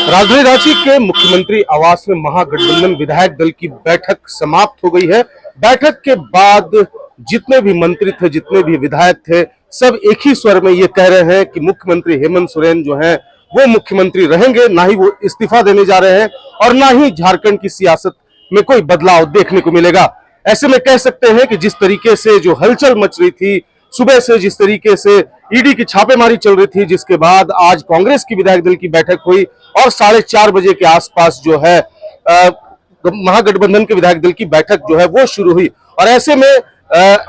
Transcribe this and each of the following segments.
राजधानी रांची के मुख्यमंत्री आवास में महागठबंधन विधायक दल की बैठक समाप्त हो गई है। बैठक के बाद जितने भी मंत्री थे, जितने भी विधायक थे, सब एक ही स्वर में ये कह रहे हैं कि मुख्यमंत्री हेमंत सोरेन जो है वो मुख्यमंत्री रहेंगे, ना ही वो इस्तीफा देने जा रहे हैं और ना ही झारखंड की सियासत में कोई बदलाव देखने को मिलेगा। ऐसे में कह सकते हैं कि जिस तरीके से जो हलचल मच रही थी सुबह से, जिस तरीके से ईडी की छापेमारी चल रही थी, जिसके बाद आज कांग्रेस की विधायक दल की बैठक हुई और 4:30 बजे के आसपास जो है महागठबंधन के विधायक दल की बैठक जो है वो शुरू हुई। और ऐसे में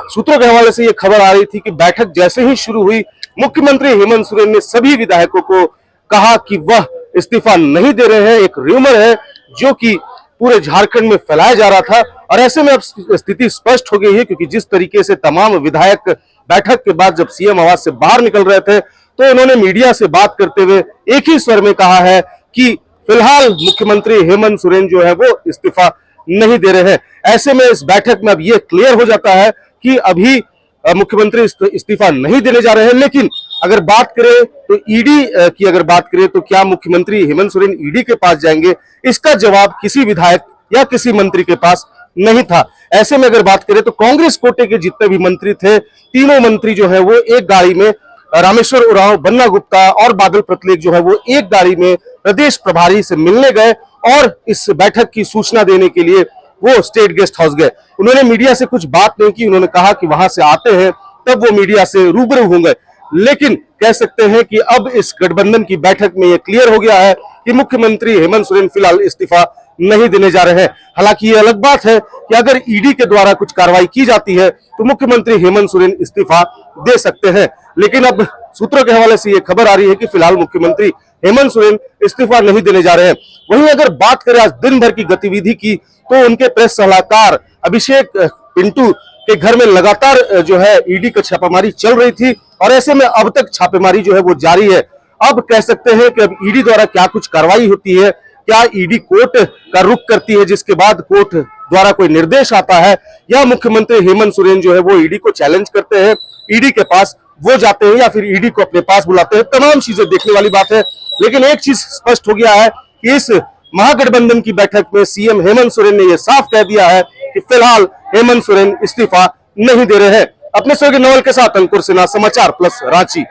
सूत्रों के हवाले से ये खबर आ रही थी कि बैठक जैसे ही शुरू हुई, मुख्यमंत्री हेमंत सोरेन ने सभी विधायकों को कहा कि वह इस्तीफा नहीं दे रहे हैं। एक र्यूमर है जो कि पूरे झारखंड में फैलाया जा रहा था और ऐसे में अब स्थिति स्पष्ट हो गई है, क्योंकि जिस तरीके से तमाम विधायक बैठक के बाद जब सीएम आवास से बाहर निकल रहे थे तो उन्होंने मीडिया से बात करते हुए एक ही स्वर में कहा है कि फिलहाल मुख्यमंत्री हेमंत सोरेन जो है वो इस्तीफा नहीं दे रहे हैं। ऐसे में इस बैठक में अब ये क्लियर हो जाता है कि अभी मुख्यमंत्री इस्तीफा नहीं देने जा रहे हैं। लेकिन अगर बात करें तो ईडी की अगर बात करें तो क्या मुख्यमंत्री हेमंत सोरेन ईडी के पास जाएंगे, इसका जवाब किसी विधायक या किसी मंत्री के पास नहीं था। ऐसे में अगर बात करें तो कांग्रेस कोटे के जितने भी मंत्री थे, तीनों मंत्री जो है वो एक गाड़ी में, रामेश्वर उरांव, बन्ना गुप्ता और बादल पत्रलेख जो है वो एक गाड़ी में प्रदेश प्रभारी से मिलने गए और इस बैठक की सूचना देने के लिए वो स्टेट गेस्ट हाउस गए। उन्होंने मीडिया से कुछ बात नहीं की, उन्होंने कहा कि वहां से आते हैं तब वो मीडिया से रूबरू होंगे। लेकिन कह सकते हैं कि अब इस गठबंधन की बैठक में यह क्लियर हो गया है कि मुख्यमंत्री हेमंत सोरेन फिलहाल इस्तीफा नहीं देने जा रहे हैं। हालांकि ये अलग बात है कि अगर ईडी के द्वारा कुछ कार्रवाई की जाती है तो मुख्यमंत्री हेमंत सोरेन इस्तीफा दे सकते हैं। लेकिन अब सूत्रों के हवाले से ये खबर आ रही है कि फिलहाल मुख्यमंत्री हेमंत सोरेन इस्तीफा नहीं देने जा रहे हैं। वहीं अगर बात करें आज दिन भर की गतिविधि की तो उनके प्रेस सलाहकार अभिषेक पिंटू के घर में लगातार जो है ईडी का छापेमारी चल रही थी और ऐसे में अब तक छापेमारी जो है वो जारी है। अब कह सकते हैं कि अब ईडी द्वारा क्या कुछ कार्रवाई होती है, क्या ईडी कोर्ट का रुख करती है जिसके बाद कोर्ट द्वारा कोई निर्देश आता है, या मुख्यमंत्री हेमंत सोरेन जो है वो ईडी को चैलेंज करते हैं, ईडी के पास वो जाते हैं या फिर ईडी को अपने पास बुलाते हैं, तमाम चीजें देखने वाली बात है। लेकिन एक चीज स्पष्ट हो गया है कि इस महागठबंधन की बैठक में सीएम हेमंत सोरेन ने यह साफ कह दिया है कि फिलहाल हेमंत सोरेन इस्तीफा नहीं दे रहे हैं। अपने सहयोगी नवल के साथ अंकुर सिन्हा, समाचार प्लस रांची।